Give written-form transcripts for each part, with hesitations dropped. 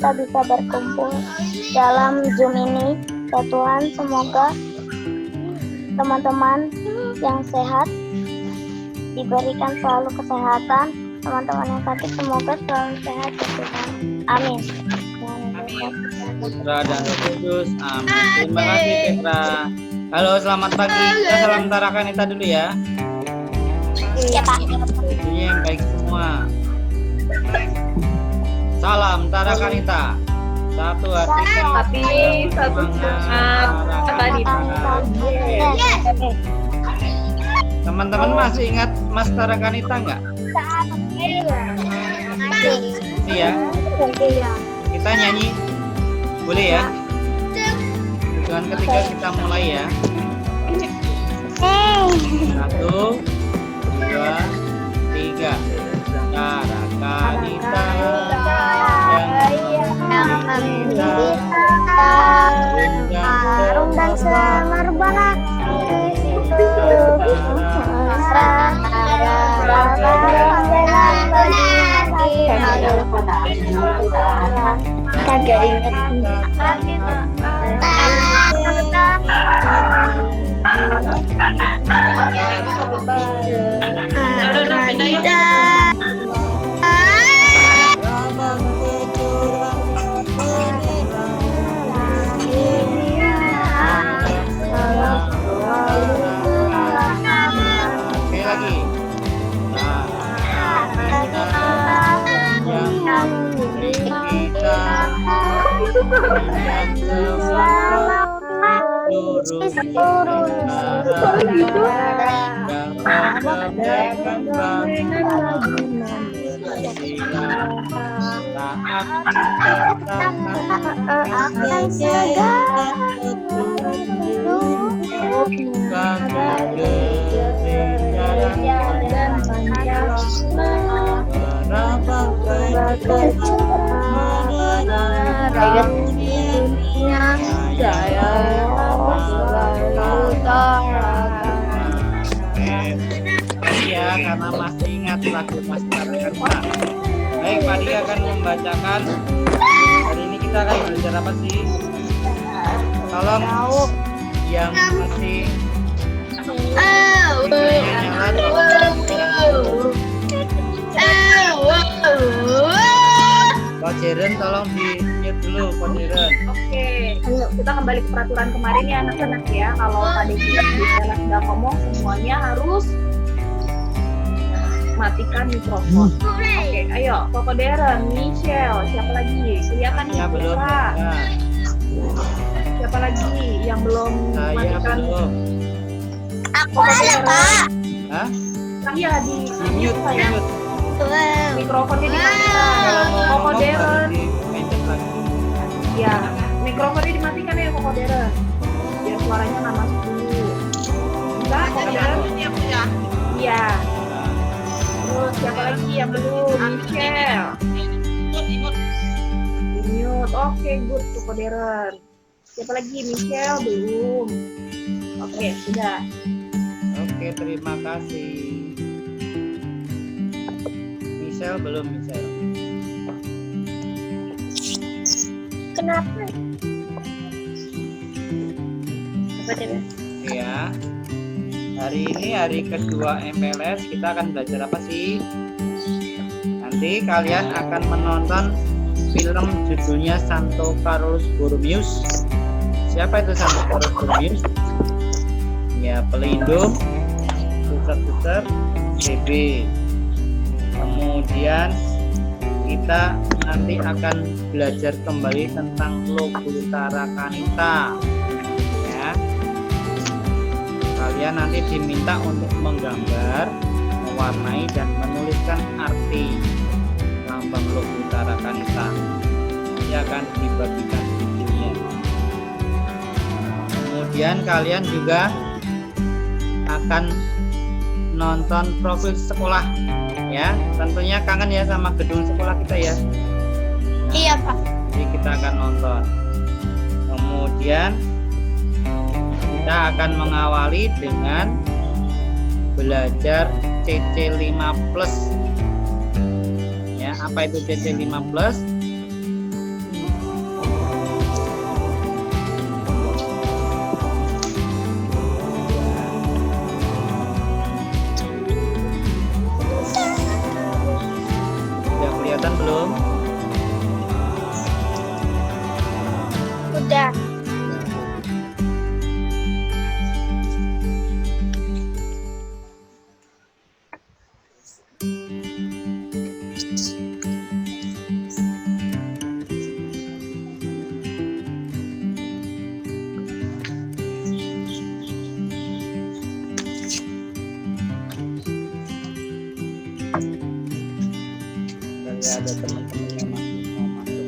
kita bisa berkumpul dalam Zoom ini. Ya Tuhan, semoga teman-teman yang sehat diberikan selalu kesehatan. Teman-teman yang sakit semoga selalu sehat ya Tuhan. Amin. Putra dan Roh Kudus. Amin. Terima kasih Petra. Halo, selamat pagi. Kita salam Tara Kanita dulu ya. Iya Pak. Ini yang baik semua. Salam Tara Kanita. Satu hati, satu semangat. Teman-teman masih ingat Mas Tara Kanita nggak? Iya. Kita nyanyi, boleh ya? Tujuan ketiga kita mulai ya. 1, 2, 3. Tara Kanita harum dan semerbak kagak inget. Ya, karena masih ingat lagu Mas Tara Kanita. Baik, Pak Dia akan membacakan. Hari ini kita akan belajar apa sih? Tolong yang masih Pak Jeren tolong di mute dulu, Pak Jeren. Oke, kita kembali ke peraturan kemarin ya anak-anak ya. Kalau tadi kita sudah ngomong, semuanya harus matikan mikrofon. Oke, ayo, Koko Deren, Michelle, siapa lagi? Kelihatan nih, Ya, belum. Pak. Ya. Siapa lagi yang belum Saya matikan? belum. Aku ada Pak. Hah? Iya, di Mute, saya. mute. Mikrofonnya dimatikan. Kalau mau Koko ngomong Deren. harus di-maintain lagi. Ya, mikrofonnya dimatikan ya Koko Deren. Biar suaranya nggak masuk dulu. Bisa, Koko Deren? Iya. Terus siapa lagi yang belum? Michelle. Mute. Oke, good Koko Deren. Siapa lagi? Michelle belum. Oke, sudah. Oke, terima kasih. Michelle belum, Michelle. Kenapa? Apa dia? Ya. Hari ini hari kedua MPLS, kita akan belajar apa sih? Nanti kalian akan menonton film judulnya Santo Carlos Borromeus. Siapa itu Santo Carlos Borromeus? Ya, pelindung suster-suster GB. Kemudian kita nanti akan belajar kembali tentang logo Tara Kanita. Ya. Kalian nanti diminta untuk menggambar, mewarnai dan menuliskan arti lambang logo Tara Kanita. Nanti akan dibagikan videonya. Kemudian kalian juga akan nonton profil sekolah ya, tentunya kangen ya sama gedung sekolah kita ya. Iya Pak. Jadi kita akan nonton. Kemudian kita akan mengawali dengan belajar CC5 plus. Ya, apa itu CC5 plus? supaya ada teman-teman yang masih mau masuk.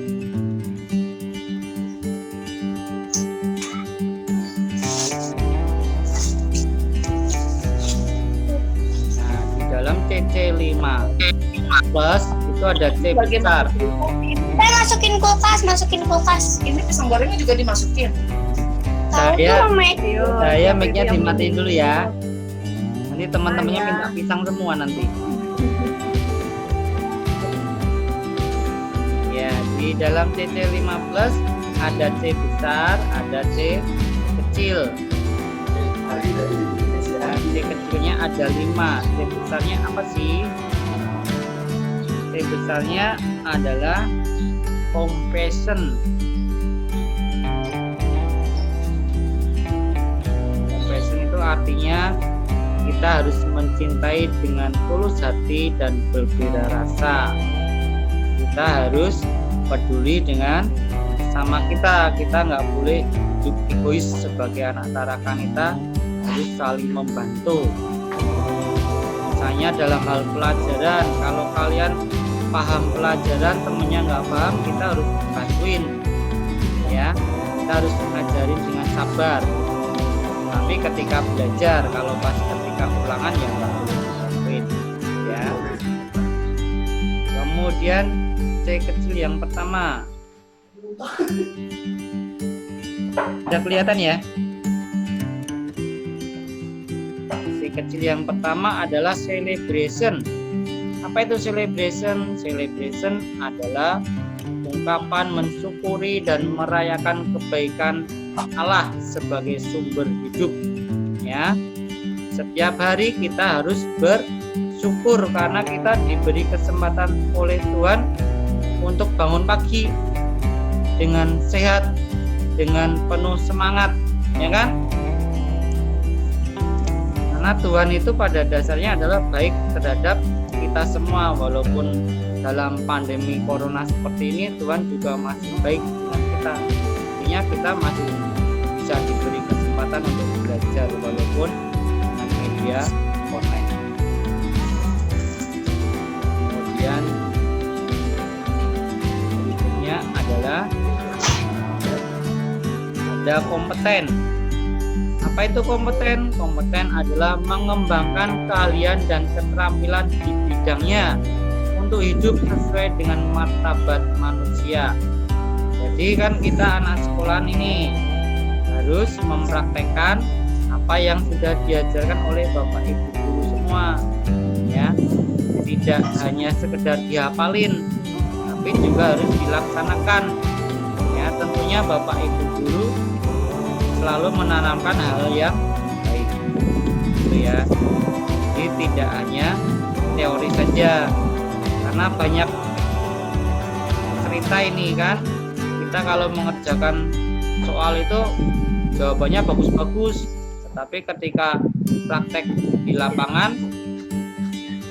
Nah, di dalam CC5 plus itu ada C besar. Saya masukin kulkas. Ini pisang gorengnya juga dimasukin. Saya Ayo, mic-nya yang dimatiin dulu ya. Nanti teman-temannya Ah, ya. minta pisang semua nanti. Ya, di dalam CC5 plus ada C besar, ada C kecil. Nah, C kecilnya ada 5. C besarnya apa sih? C besarnya adalah compassion. Compassion itu artinya kita harus mencintai dengan tulus hati dan berbeda rasa. Kita harus peduli dengan sama kita nggak boleh hidup egois sebagai anak tarakan. Kita harus saling membantu. Misalnya dalam hal pelajaran, kalau kalian paham pelajaran, temennya nggak paham, kita harus bantuin, ya. Kita harus ngajarin dengan sabar. Tapi ketika belajar, kalau pas ketika ulangan ya nggak boleh bantuin, ya. Kemudian C kecil yang pertama, udah kelihatan ya? C kecil yang pertama adalah celebration. Apa itu celebration? Celebration adalah ungkapan mensyukuri dan merayakan kebaikan Allah sebagai sumber hidup, ya. Setiap hari kita harus bersyukur karena kita diberi kesempatan oleh Tuhan untuk bangun pagi dengan sehat, dengan penuh semangat, ya kan? Karena Tuhan itu pada dasarnya adalah baik terhadap kita semua, walaupun dalam pandemi corona seperti ini Tuhan juga masih baik dengan kita. Artinya kita masih bisa diberi kesempatan untuk belajar walaupun dengan media online. Kemudian berikutnya adalah ada kompeten. Apa itu kompeten? Kompeten adalah mengembangkan keahlian dan keterampilan di bidangnya untuk hidup sesuai dengan martabat manusia. Jadi kan kita anak sekolahan ini harus mempraktekkan apa yang sudah diajarkan oleh Bapak Ibu guru semua, ya. Tidak hanya sekedar dihafalin, tapi juga harus dilaksanakan. Ya, tentunya Bapak Ibu guru selalu menanamkan hal yang baik, gitu ya. Jadi tidak hanya teori saja, karena banyak cerita ini kan. Kita kalau mengerjakan soal itu jawabannya bagus-bagus, tetapi ketika praktek di lapangan,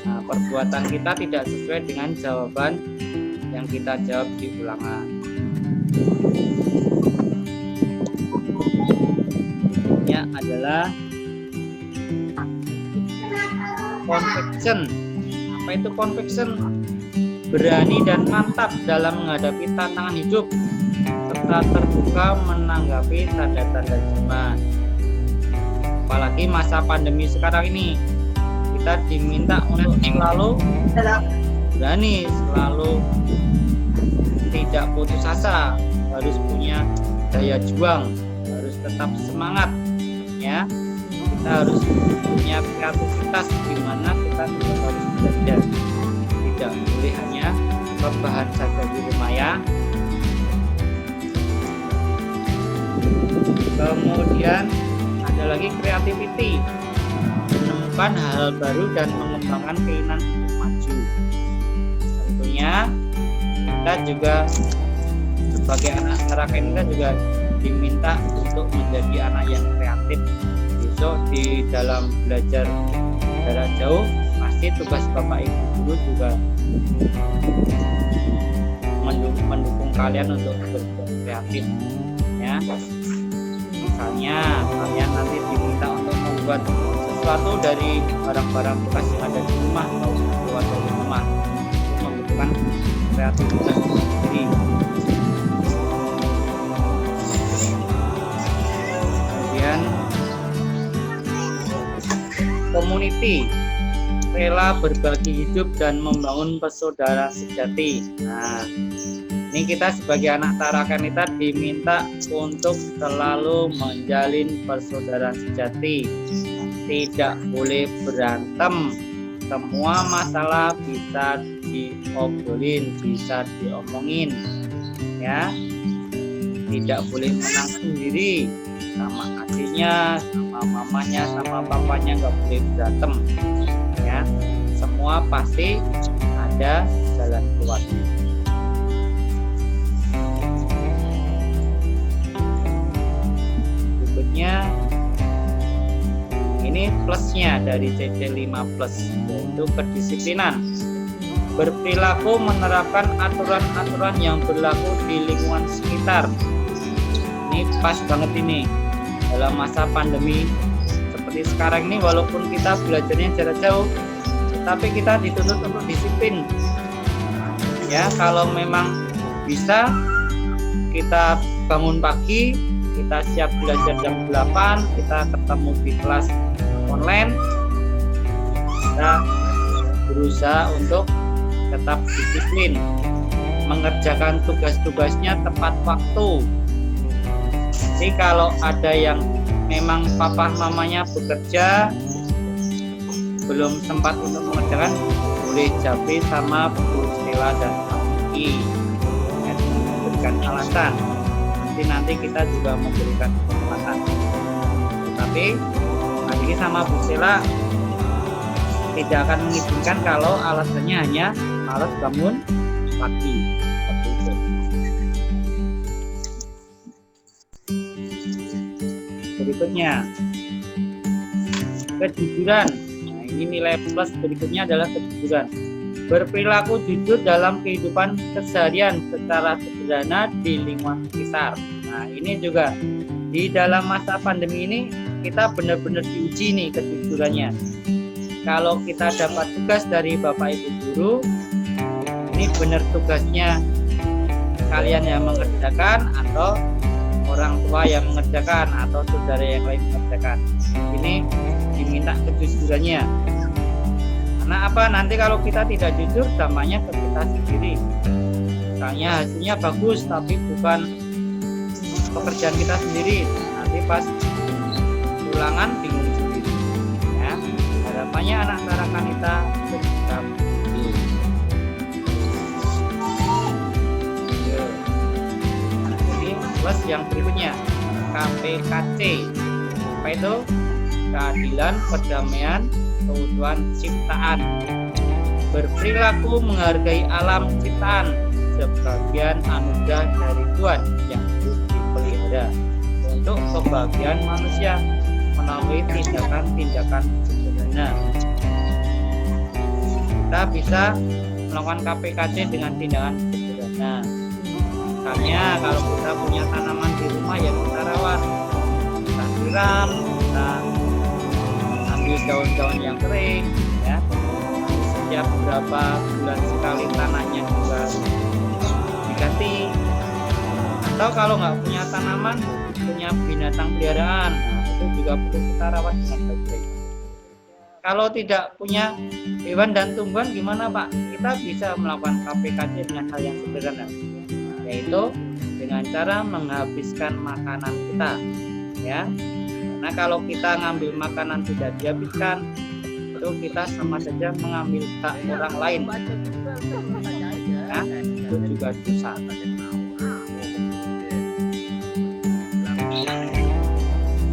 nah, perbuatan kita tidak sesuai dengan jawaban yang kita jawab di ulangan. Adalah conviction. Apa itu conviction? Berani dan mantap dalam menghadapi tantangan hidup serta terbuka menanggapi tanda-tanda zaman. Apalagi masa pandemi sekarang ini, kita diminta untuk selalu berani, selalu tidak putus asa, harus punya daya juang, harus tetap semangat, ya. Kita harus punya kreativitas di mana kita juga harus belajar, tidak boleh hanya rebahan saja di rumah, ya. Kemudian ada lagi creativity, menemukan hal baru dan mengembangkan keinginan untuk maju. Tentunya kita juga sebagai anak masyarakat kita juga diminta untuk menjadi anak yang kreatif. Besok di dalam belajar jarak jauh pasti tugas Bapak Ibu guru juga mendukung kalian untuk berbuat kreatif, ya. Misalnya kalian nanti diminta untuk membuat sesuatu dari barang-barang bekas yang ada di rumah atau keluar dari rumah, itu membutuhkan kreativitas sendiri. Kemudian community, rela berbagi hidup dan membangun persaudaraan sejati. Nah, ini kita sebagai anak Tarakanita diminta untuk selalu menjalin persaudaraan sejati. Tidak boleh berantem. Semua masalah bisa diobrolin, bisa diomongin, ya. Tidak boleh menang sendiri, sama adiknya, sama mamanya, sama papanya nggak boleh berantem, ya. Semua pasti ada jalan keluar. Berikutnya ini plusnya dari CC5 plus, yaitu kedisiplinan. Berperilaku menerapkan aturan-aturan yang berlaku di lingkungan sekitar. Ini pas banget ini dalam masa pandemi seperti sekarang ini, walaupun kita belajarnya jarak jauh, tapi kita dituntut untuk disiplin. Ya, kalau memang bisa kita bangun pagi, kita siap belajar jam 8, kita ketemu di kelas online, kita berusaha untuk tetap disiplin, mengerjakan tugas-tugasnya tepat waktu. Jadi kalau ada yang memang papa mamanya bekerja belum sempat untuk mengerjakan, boleh japri sama Bu Stella dan Pak Miki, ya, memberikan alasan. Nanti kita juga memberikan kesempatan. Tapi Pak Miki sama Bu Stella tidak akan mengizinkan kalau alasannya hanya malas bangun pagi. Seperti itu. Berikutnya kejujuran. Nah, ini nilai plus berikutnya adalah kejujuran. Berperilaku jujur dalam kehidupan keseharian secara sederhana di lingkungan sekitar. Nah, ini juga di dalam masa pandemi ini kita benar-benar diuji nih kejujurannya. Kalau kita dapat tugas dari Bapak Ibu guru, ini benar tugasnya kalian yang mengerjakan atau orang tua yang mengerjakan atau saudara yang lain mengerjakan. Ini diminta kejujurannya. Karena apa? Nanti kalau kita tidak jujur, dampaknya ke kita sendiri. Misalnya hasilnya bagus tapi bukan pekerjaan kita sendiri, nanti pas ulangan bingung sendiri. Ya, harapannya anak Tarakanita bersikap jujur. Jadi plus yang berikutnya KPKC. Apa itu? Keadilan, perdamaian, keutuhan ciptaan. Berperilaku menghargai alam ciptaan sebagian anugerah dari Tuhan yang harus dipelihara untuk kebahagiaan manusia melalui tindakan-tindakan sederhana. Kita bisa melakukan KPKC dengan tindakan sederhana. Misalnya kalau kita punya tanaman di rumah yang kita rawat, kita siram, kita ambil daun-daun yang kering, ya. Setiap beberapa bulan sekali tanahnya juga diganti. Atau kalau nggak punya tanaman, punya binatang peliharaan, nah, itu juga perlu kita rawat dengan baik. Kalau tidak punya hewan dan tumbuhan gimana Pak? Kita bisa melakukan KPKC dengan hal yang sederhana, yaitu dengan cara menghabiskan makanan kita, ya. Nah, kalau kita ngambil makanan tidak dihabiskan, itu kita sama saja mengambil hak orang lain. Ya, itu juga dosa.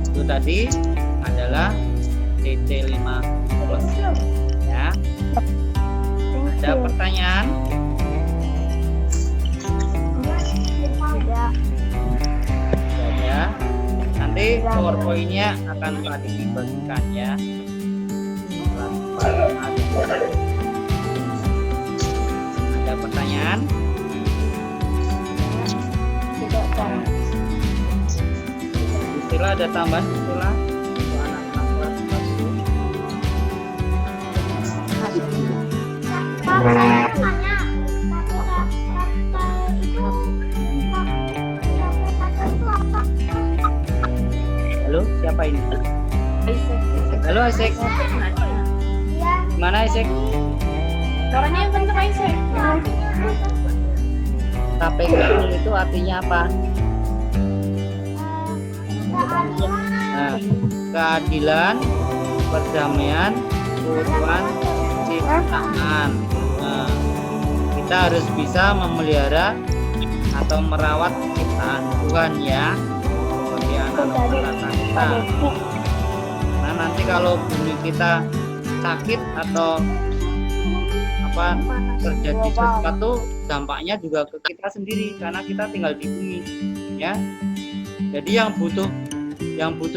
Itu tadi adalah CC5 plus. Ya. Ada pertanyaan? Ya. Nanti PowerPoint-nya akan dibagikan ya. Ada pertanyaan? Tidak ada. Istilah ada tambahan istilah untuk anak-anak kelas 1. Isaac. Halo Isaac, mana Isaac? Suaranya yang kenceng Isaac. KPKI itu artinya apa? Nah, keadilan, perdamaian, keutuhan, ciptaan. Nah, kita harus bisa memelihara atau merawat ciptaan Tuhan ya, sebagai anak-anak kita. Nah, nanti kalau bumi kita sakit atau terjadi sesuatu, dampaknya juga ke kita sendiri karena kita tinggal di bumi ya. Jadi yang butuh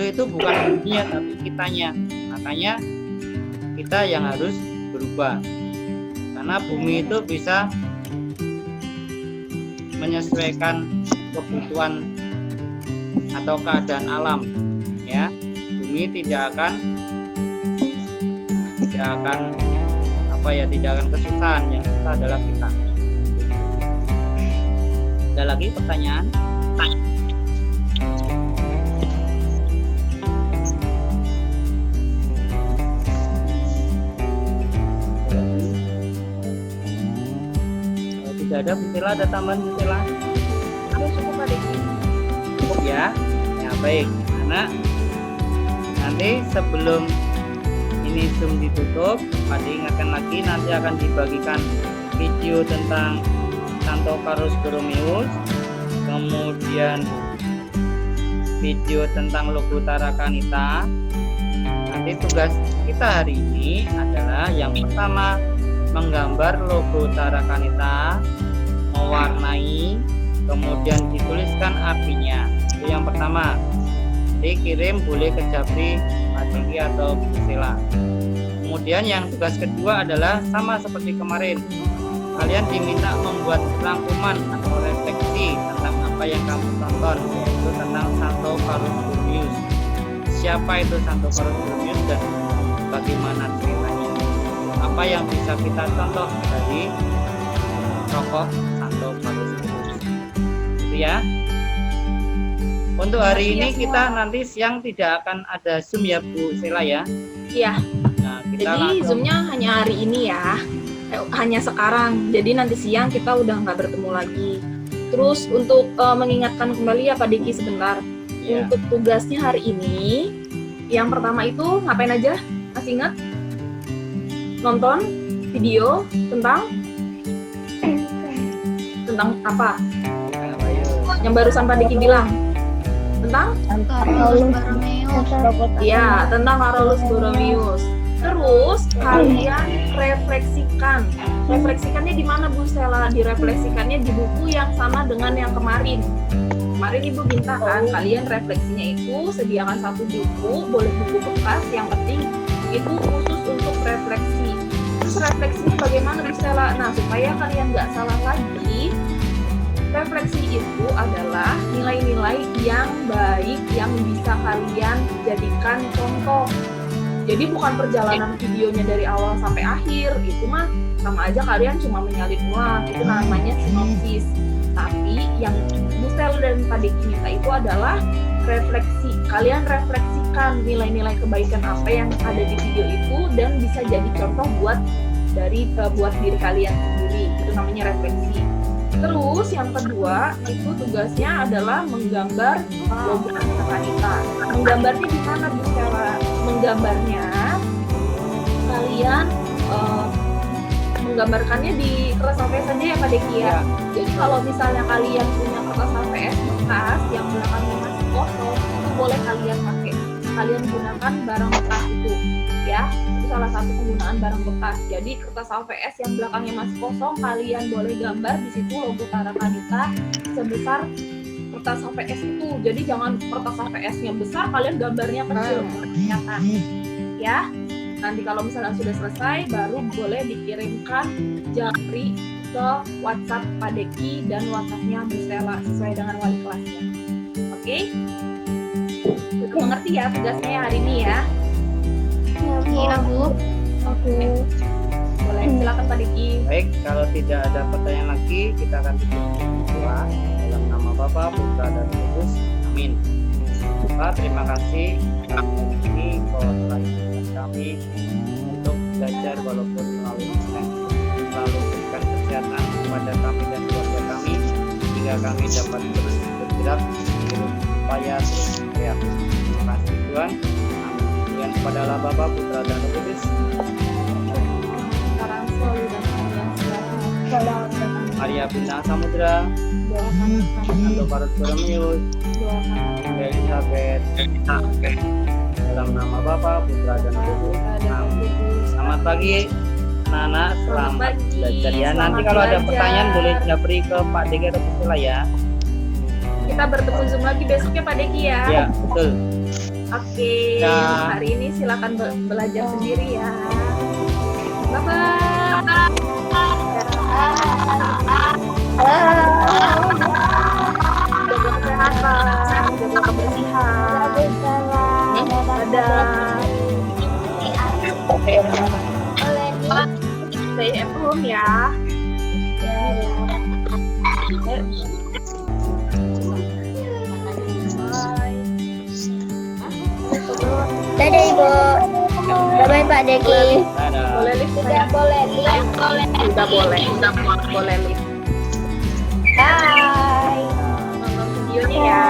itu bukan buminya tapi kitanya. Makanya kita yang harus berubah, karena bumi itu bisa menyesuaikan kebutuhan atau keadaan alam ya. Bumi tidak akan kesusahan, yang susah adalah kita. Ada lagi pertanyaan? Kalau tidak ada, Bustela, ada tambahan Bustela? Ada cukup adik. Cukup ya? Ya baik, karena nanti sebelum ini Zoom ditutup, Pak ingatkan lagi nanti akan dibagikan video tentang Xanthocarus Borromeus, kemudian video tentang logo Tarakanita. Nanti tugas kita hari ini adalah yang pertama menggambar logo Tarakanita, mewarnai, kemudian dituliskan artinya. Itu yang pertama. Dikirim boleh ke Japri, Madiki atau Bustela. Kemudian yang tugas kedua adalah sama seperti kemarin, kalian diminta membuat rangkuman atau refleksi tentang apa yang kamu tonton, yaitu tentang Xanthocarus Borromeus. Siapa itu Xanthocarus Borromeus dan bagaimana ceritanya? Apa yang bisa kita contoh dari tokoh Xanthocarus Borromeus? Itu ya. Untuk hari ini kita nanti siang tidak akan ada Zoom ya Bu Sela ya? Iya. Nah, kita Jadi langsung... Zoom-nya hanya hari ini ya. Hanya sekarang. Jadi nanti siang kita udah nggak bertemu lagi. Terus untuk mengingatkan kembali ya Pak Diki sebentar. Ya. Untuk tugasnya hari ini, yang pertama itu ngapain aja? Masih ingat? Nonton video tentang apa? Apa yuk? Yang barusan Pak Diki bilang. Tentang? Carolus Borromeus. Iya, tentang Carolus Borromeus. Terus kalian refleksikannya di mana Bu Stella? Direfleksikannya di buku yang sama dengan yang kemarin. Kemarin Ibu minta kan kalian refleksinya itu sediakan satu buku, boleh buku bekas, yang penting itu khusus untuk refleksi. Terus refleksinya bagaimana Bu Stella? Nah, supaya kalian nggak salah lagi, refleksi itu adalah nilai-nilai yang baik yang bisa kalian jadikan contoh. Jadi bukan perjalanan videonya dari awal sampai akhir, itu mah sama aja kalian cuma menyalin ulang, itu namanya sinopsis. Tapi yang Bu Stella dan Pak Diki minta itu adalah refleksi. Kalian refleksikan nilai-nilai kebaikan apa yang ada di video itu dan bisa jadi contoh buat diri kalian sendiri. Itu namanya refleksi. Terus yang kedua itu tugasnya adalah menggambar logo Tarakanita. Menggambarnya di mana Bu Stella? Menggambarnya kalian menggambarkannya di kertas HVS saja ya Pak Deki ya. Jadi kalau misalnya kalian punya kertas HVS bekas yang belakangnya masih kosong, itu boleh kalian pakai. Kalian gunakan barang bekas itu ya. Itu salah satu penggunaan barang bekas. Jadi kertas HVS yang belakangnya masih kosong, kalian boleh gambar di situ logo Tarakanita sebesar kertas HVS itu. Jadi jangan kertas HVS-nya besar, kalian gambarnya kecil, kelihatan. Ya. Nanti kalau misalnya sudah selesai, baru boleh dikirimkan Japri ke WhatsApp Pak Deki dan WhatsApp-nya Bu Stella sesuai dengan wali kelasnya. Oke? Itu mengerti ya tugasnya hari ini ya? Iya Bu. Oke. Boleh, silakan Pak Deki. Baik, kalau tidak ada pertanyaan lagi, kita akan tutup doa dalam nama Bapa, Putra dan Roh Kudus. Amin. Pak, terima kasih. Ini sehingga kami dapat terus bergerak supaya terus kreatif. Terima kasih Tuhan. Amin. Dengan kepada Allah Bapa, Putra dan Roh Kudus. Sekarang selalu dan selamanya. Maria Bintang Samudra, Doakan kami. Santo Bartolomeus, Doakan Elizabeth, dalam nama Bapa, Putra dan Roh Kudus. Amin. Selamat pagi anak-anak, selamat pagi. belajar ya. Nanti Selamat kalau ada belajar. pertanyaan boleh japri ke Pak Deki atau Pusula ya. Kita bertemu Zoom lagi besoknya Pak Deki ya. Ya, betul. Oke, Ya. hari ini silakan belajar sendiri ya. Bye-bye. Jaga kesehatan, jaga kebersihan. Dadah. Stay at home ya. Dadah Ibu. Bye-bye Pak Deki. Dadah. Boleh lift Sudah sayang? boleh lihat, boleh. Udah boleh lift. Bye. Nonton videonya ya.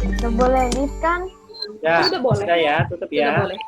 Udah boleh lihat kan? Ya, Udah boleh. sudah ya, tutup Udah ya. boleh.